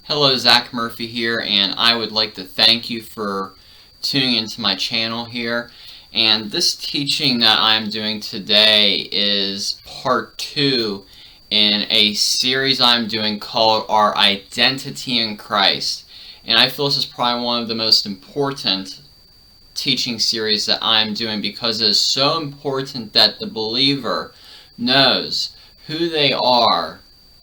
Hello, Zach Murphy here, and I would like to thank you for tuning into my channel here. And this teaching that I'm doing today is part 2 in a series I'm doing called Our Identity in Christ. And I feel this is probably one of the most important teaching series that I'm doing because it is so important that the believer knows who they are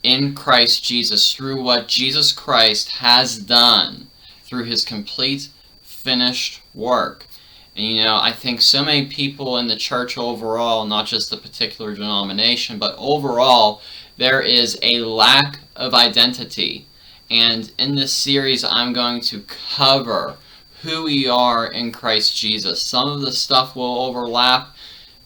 in Christ Jesus through what Jesus Christ has done through his complete finished work. And I think so many people in the church overall, not just the particular denomination, but overall, there is a lack of identity. And in this series, I'm going to cover who we are in Christ Jesus. Some of the stuff will overlap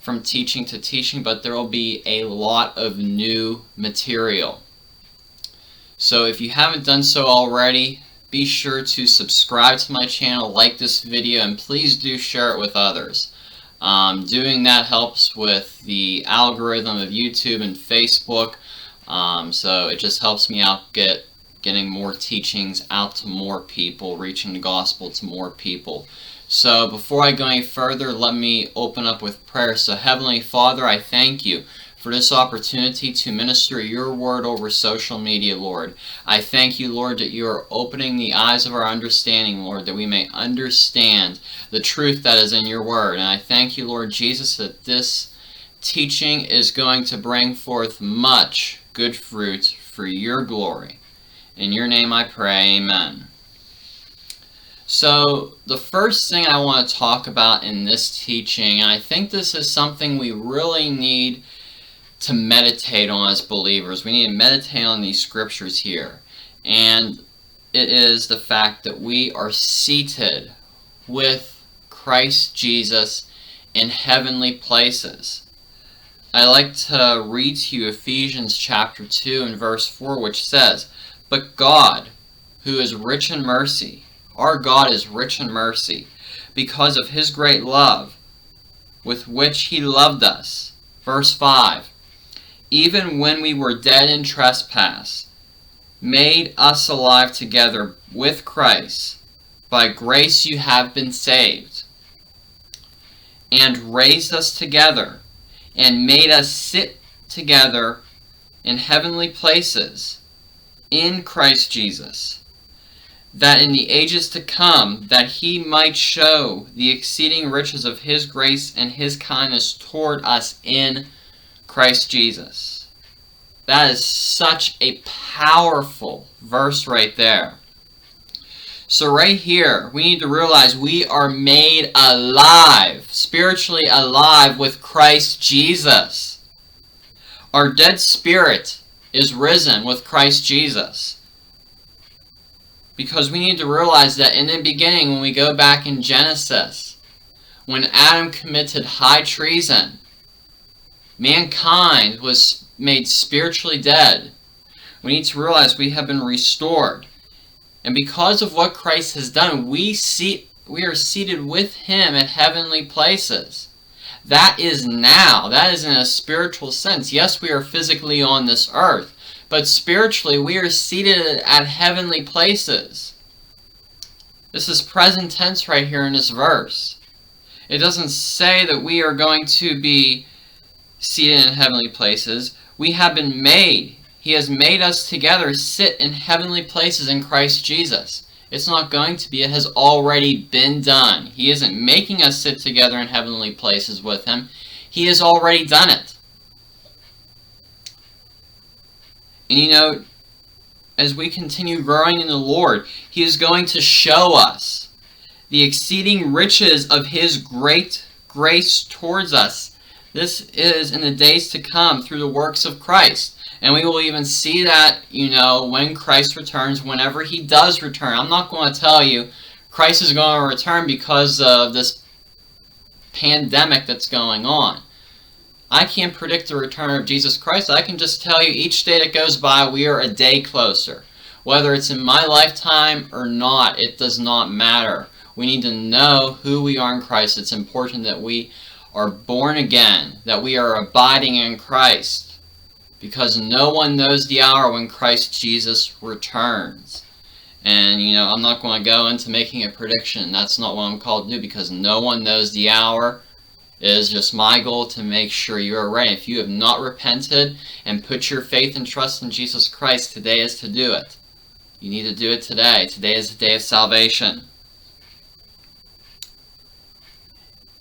from teaching to teaching, but there will be a lot of new material. So if you haven't done so already, be sure to subscribe to my channel, like this video, and please do share it with others. Doing that helps with the algorithm of YouTube and Facebook, so it just helps me out getting more teachings out to more people, reaching the gospel to more people. So before I go any further, let me open up with prayer. So Heavenly Father, I thank you for this opportunity to minister your word over social media, Lord. I thank you, Lord, that you are opening the eyes of our understanding, Lord, that we may understand the truth that is in your word. And I thank you, Lord Jesus, that this teaching is going to bring forth much good fruit for your glory. In your name I pray, amen. So the first thing I want to talk about in this teaching, and I think this is something we really need to meditate on as believers. We need to meditate on these scriptures here. And it is the fact that we are seated with Christ Jesus in heavenly places. I like to read to you Ephesians chapter 2 and verse 4, which says, "But God, who is rich in mercy," our God is rich in mercy, "because of his great love with which he loved us." Verse 5, "Even when we were dead in trespass, made us alive together with Christ. By grace you have been saved, and raised us together, and made us sit together in heavenly places in Christ Jesus, that in the ages to come, that he might show the exceeding riches of his grace and his kindness toward us in Christ Jesus." That is such a powerful verse right there. So right here, we need to realize we are made alive, spiritually alive with Christ Jesus. Our dead spirit is risen with Christ Jesus. Because we need to realize that in the beginning, when we go back in Genesis, when Adam committed high treason, mankind was made spiritually dead. We need to realize we have been restored. And because of what Christ has done, we are seated with him at heavenly places. That is now. That is in a spiritual sense. Yes, we are physically on this earth, but spiritually we are seated at heavenly places. This is present tense right here in this verse. It doesn't say that we are going to be seated in heavenly places. We have been made. He has made us together sit in heavenly places in Christ Jesus. It's not going to be. It has already been done. He isn't making us sit together in heavenly places with him. He has already done it. And as we continue growing in the Lord, he is going to show us the exceeding riches of his great grace towards us. This is in the days to come through the works of Christ. And we will even see that, when Christ returns, whenever he does return. I'm not going to tell you Christ is going to return because of this pandemic that's going on. I can't predict the return of Jesus Christ. I can just tell you each day that goes by, we are a day closer. Whether it's in my lifetime or not, it does not matter. We need to know who we are in Christ. It's important that we are born again, that we are abiding in Christ, because no one knows the hour when Christ Jesus returns. And, I'm not going to go into making a prediction. That's not what I'm called to do, because no one knows the hour. It is just my goal to make sure you are ready. If you have not repented and put your faith and trust in Jesus Christ, today is to do it. You need to do it today. Today is the day of salvation.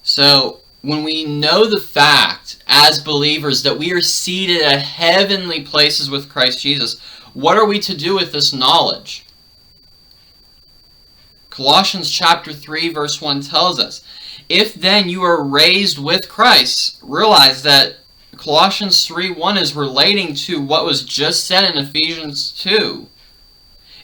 So, when we know the fact, as believers, that we are seated at heavenly places with Christ Jesus, what are we to do with this knowledge? Colossians chapter 3, verse 1 tells us, if then you are raised with Christ, realize that Colossians 3:1 is relating to what was just said in Ephesians 2.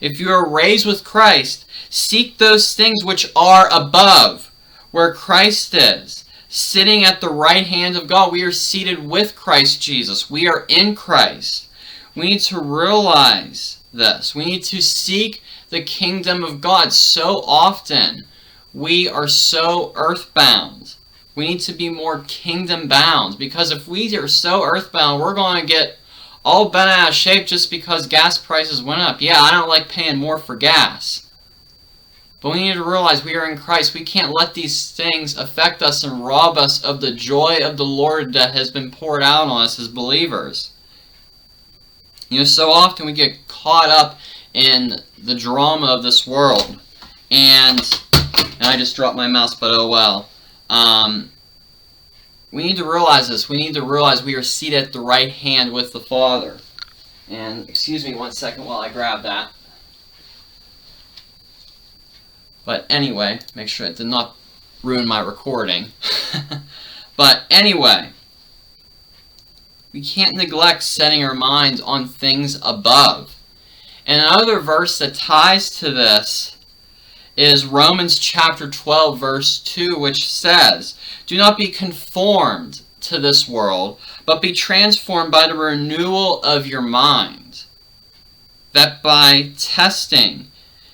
If you are raised with Christ, seek those things which are above, where Christ is, sitting at the right hand of God. We are seated with Christ Jesus. We are in Christ. We need to realize this. We need to seek the kingdom of God. So often, we are so earthbound. We need to be more kingdom bound, because if we are so earthbound, we're going to get all bent out of shape just because gas prices went up. Yeah, I don't like paying more for gas. But we need to realize we are in Christ. We can't let these things affect us and rob us of the joy of the Lord that has been poured out on us as believers. So often we get caught up in the drama of this world. And I just dropped my mouse, but oh well. We need to realize this. We need to realize we are seated at the right hand with the Father. And excuse me 1 second while I grab that. But anyway, make sure it did not ruin my recording. But anyway, we can't neglect setting our minds on things above. And another verse that ties to this is Romans chapter 12, verse 2, which says, do not be conformed to this world, but be transformed by the renewal of your mind, that by testing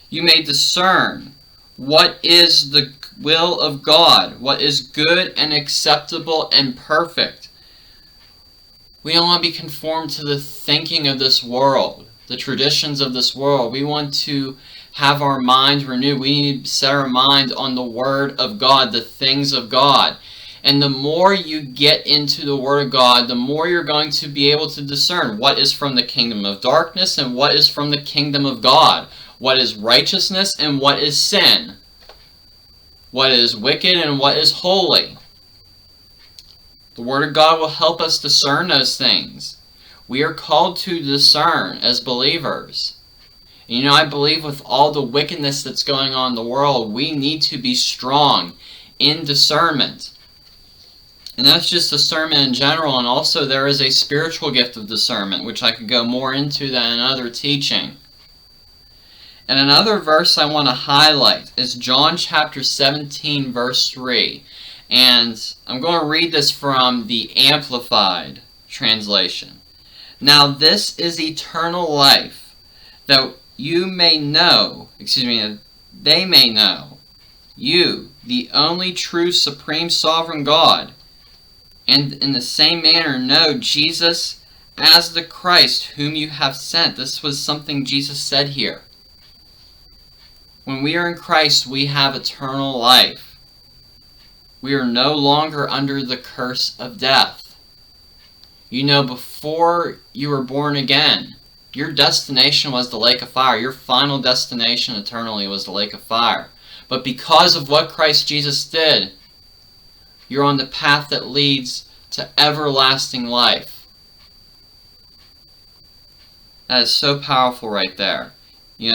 you may discern what is the will of God, what is good and acceptable and perfect. We don't want to be conformed to the thinking of this world, the traditions of this world. We want to have our minds renewed. We need to set our mind on the Word of God, the things of God. And the more you get into the Word of God, the more you're going to be able to discern what is from the kingdom of darkness and what is from the kingdom of God. What is righteousness and what is sin. What is wicked and what is holy. The Word of God will help us discern those things. We are called to discern as believers. And I believe with all the wickedness that's going on in the world, we need to be strong in discernment. And that's just discernment in general, and also there is a spiritual gift of discernment, which I could go more into than another teaching. And another verse I want to highlight is John chapter 17, verse 3. And I'm going to read this from the Amplified translation. Now this is eternal life, that you may know, they may know, you, the only true supreme sovereign God, and in the same manner know Jesus as the Christ whom you have sent. This was something Jesus said here. When we are in Christ, we have eternal life. We are no longer under the curse of death. Before you were born again, your destination was the lake of fire. Your final destination eternally was the lake of fire. But because of what Christ Jesus did, you're on the path that leads to everlasting life. That is so powerful right there.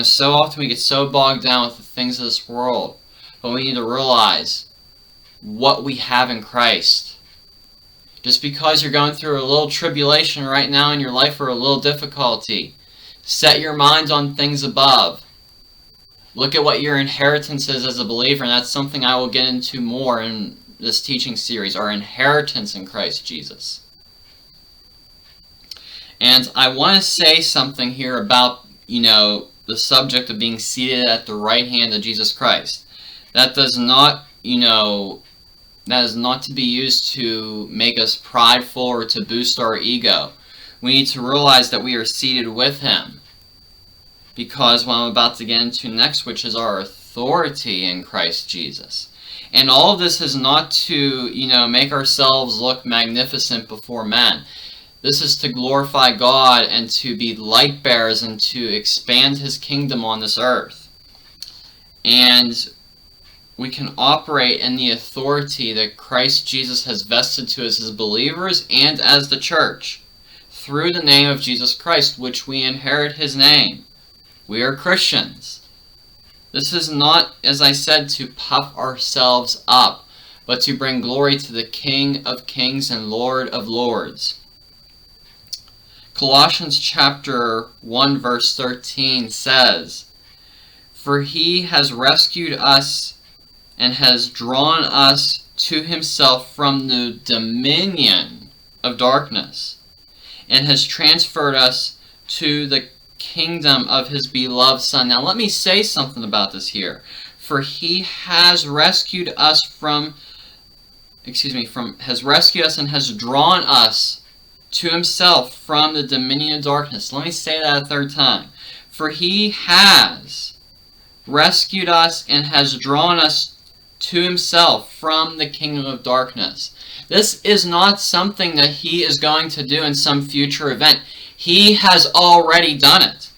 So often we get so bogged down with the things of this world. But we need to realize what we have in Christ. Just because you're going through a little tribulation right now in your life or a little difficulty, set your mind on things above. Look at what your inheritance is as a believer, and that's something I will get into more in this teaching series, our inheritance in Christ Jesus. And I want to say something here about, the subject of being seated at the right hand of Jesus Christ. That does not, that is not to be used to make us prideful or to boost our ego. We need to realize that we are seated with Him. because what I'm about to get into next, which is our authority in Christ Jesus. And all of this is not to, make ourselves look magnificent before men. This is to glorify God and to be light bearers and to expand His kingdom on this earth. And we can operate in the authority that Christ Jesus has vested to us as believers and as the church through the name of Jesus Christ, which we inherit His name. We are Christians. This is not, as I said, to puff ourselves up, but to bring glory to the King of Kings and Lord of Lords. Colossians chapter 1 verse 13 says, "For He has rescued us and has drawn us to Himself from the dominion of darkness, and has transferred us to the kingdom of His beloved Son." Now let me say something about this here. For He has rescued us has rescued us and has drawn us to Himself from the dominion of darkness. Let me say that a third time. For He has rescued us and has drawn us to Himself from the kingdom of darkness. This is not something that He is going to do in some future event. He has already done it.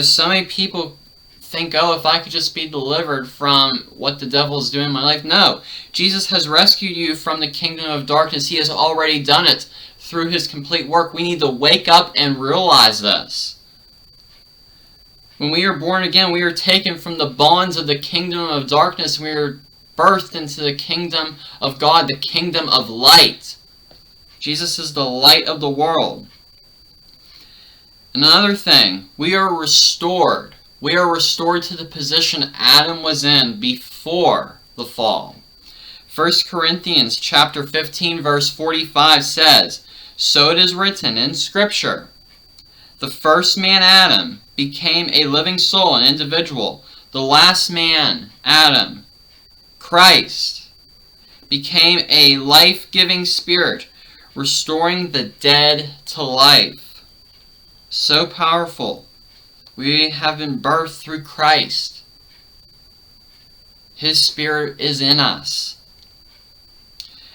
So many people think, oh, if I could just be delivered from what the devil is doing in my life. No. Jesus has rescued you from the kingdom of darkness. He has already done it through His complete work. We need to wake up and realize this. When we are born again, we are taken from the bonds of the kingdom of darkness. We are birthed into the kingdom of God, the kingdom of light. Jesus is the light of the world. Another thing, we are restored. We are restored to the position Adam was in before the fall. 1 Corinthians chapter 15 verse 45 says, "So it is written in Scripture, the first man, Adam, became a living soul, an individual. The last man, Adam, Christ, became a life-giving spirit, restoring the dead to life." So powerful. We have been birthed through Christ. His Spirit is in us.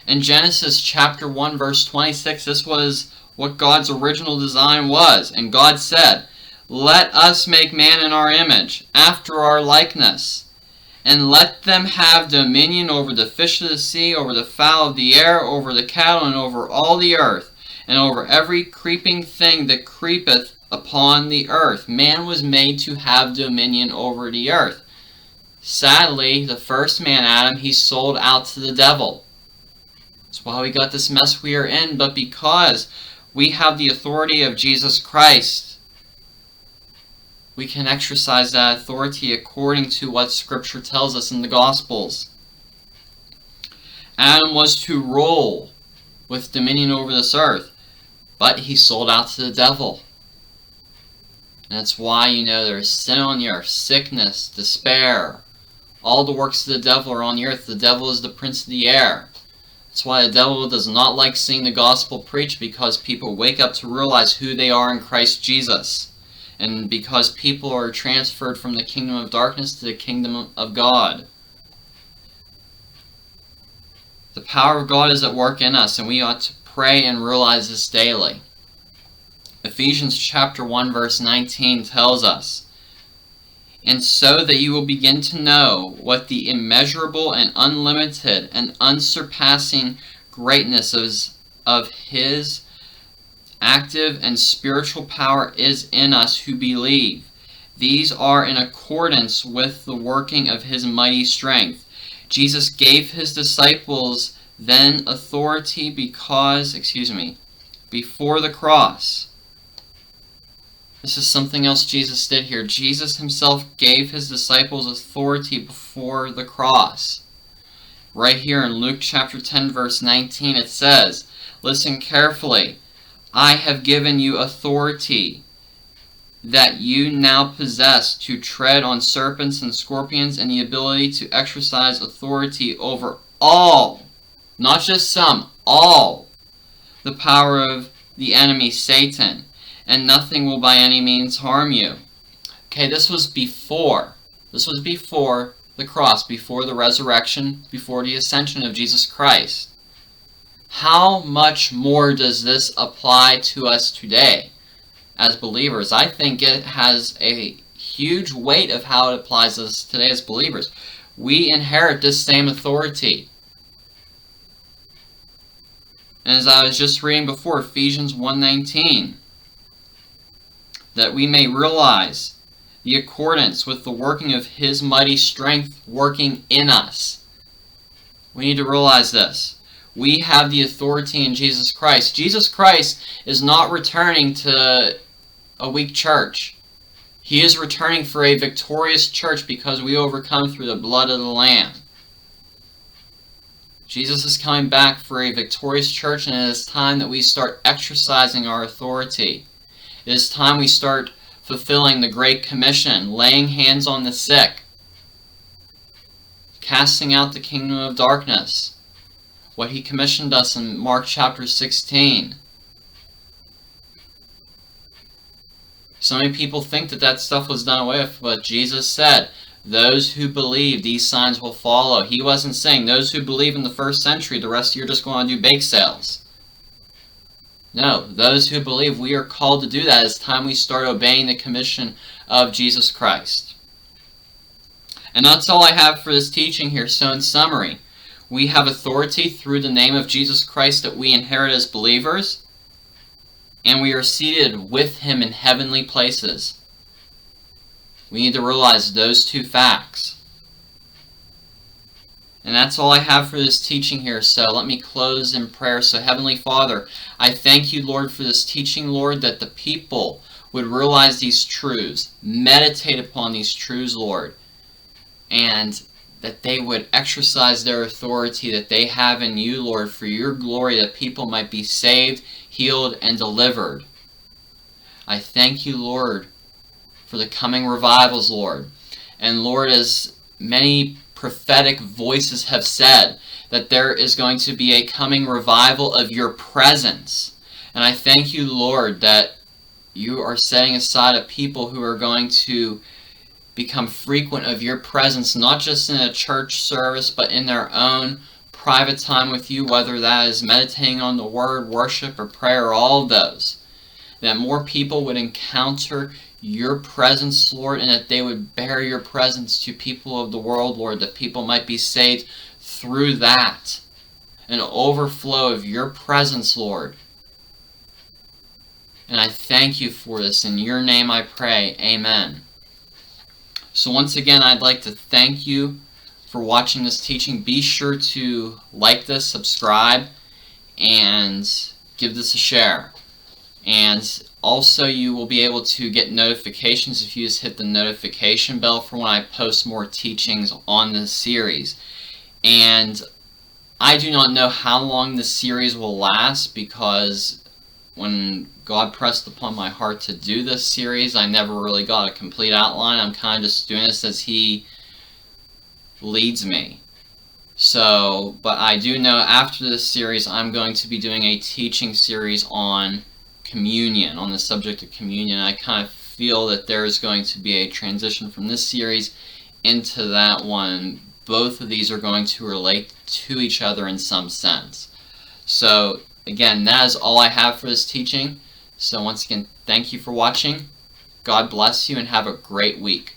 In Genesis chapter 1 verse 26, this was what God's original design was. And God said, "Let us make man in our image, after our likeness, and let them have dominion over the fish of the sea, over the fowl of the air, over the cattle, and over all the earth, and over every creeping thing that creepeth upon the earth." Man was made to have dominion over the earth. Sadly, the first man, Adam, he sold out to the devil. That's why we got this mess we are in. But because we have the authority of Jesus Christ, we can exercise that authority according to what Scripture tells us in the Gospels. Adam was to rule with dominion over this earth, but he sold out to the devil. And that's why, there's sin on the earth, sickness, despair. All the works of the devil are on the earth. The devil is the prince of the air. That's why the devil does not like seeing the gospel preached, because people wake up to realize who they are in Christ Jesus. And because people are transferred from the kingdom of darkness to the kingdom of God. The power of God is at work in us, and we ought to pray and realize this daily. Ephesians chapter 1 verse 19 tells us, "And so that you will begin to know what the immeasurable and unlimited and unsurpassing greatness of His active and spiritual power is in us who believe. These are in accordance with the working of His mighty strength." Jesus gave His disciples then authority before the cross. This is something else Jesus did here. Jesus Himself gave His disciples authority before the cross. Right here in Luke chapter 10 verse 19 it says, listen carefully, "I have given you authority that you now possess to tread on serpents and scorpions, and the ability to exercise authority over all," not just some, all, "the power of the enemy Satan. and nothing will by any means harm you. Okay, this was before. This was before the cross, before the resurrection, before the ascension of Jesus Christ. How much more does this apply to us today as believers? I think it has a huge weight of how it applies to us today as believers. We inherit this same authority. And as I was just reading before, Ephesians 1:19, that we may realize the accordance with the working of His mighty strength working in us. We need to realize this. We have the authority in Jesus Christ. Jesus Christ is not returning to a weak church. He is returning for a victorious church because we overcome through the blood of the Lamb. Jesus is coming back for a victorious church, and it is time that we start exercising our authority. It is time we start fulfilling the Great Commission, laying hands on the sick, casting out the kingdom of darkness, what He commissioned us in Mark chapter 16. So many people think that that stuff was done away with, but Jesus said, those who believe, these signs will follow. He wasn't saying those who believe in the first century, the rest of you are just going to do bake sales. No, those who believe, we are called to do that. It's time we start obeying the commission of Jesus Christ. And that's all I have for this teaching here. So in summary, we have authority through the name of Jesus Christ that we inherit as believers, and we are seated with Him in heavenly places. We need to realize those two facts. And that's all I have for this teaching here. So let me close in prayer. So Heavenly Father, I thank You, Lord, for this teaching, Lord, that the people would realize these truths, meditate upon these truths, Lord, and that they would exercise their authority that they have in You, Lord, for Your glory, that people might be saved, healed, and delivered. I thank You, Lord, for the coming revivals, Lord. And Lord, as many prophetic voices have said, that there is going to be a coming revival of Your presence. And I thank You, Lord, that You are setting aside a people who are going to become frequent of Your presence, not just in a church service, but in their own private time with You, whether that is meditating on the Word, worship, or prayer, or all of those. That more people would encounter Your presence, Lord, and that they would bear Your presence to people of the world, Lord, that people might be saved through that. An overflow of Your presence, Lord. And I thank You for this. In Your name I pray. Amen. So once again, I'd like to thank you for watching this teaching. Be sure to like this, subscribe, and give this a share. And also, you will be able to get notifications if you just hit the notification bell for when I post more teachings on this series. And I do not know how long this series will last, because when God pressed upon my heart to do this series, I never really got a complete outline. I'm kind of just doing this as He leads me. So, but I do know after this series, I'm going to be doing a teaching series on communion, on the subject of communion. I kind of feel that there is going to be a transition from this series into that one. Both of these are going to relate to each other in some sense. So again, that is all I have for this teaching. So once again, thank you for watching. God bless you and have a great week.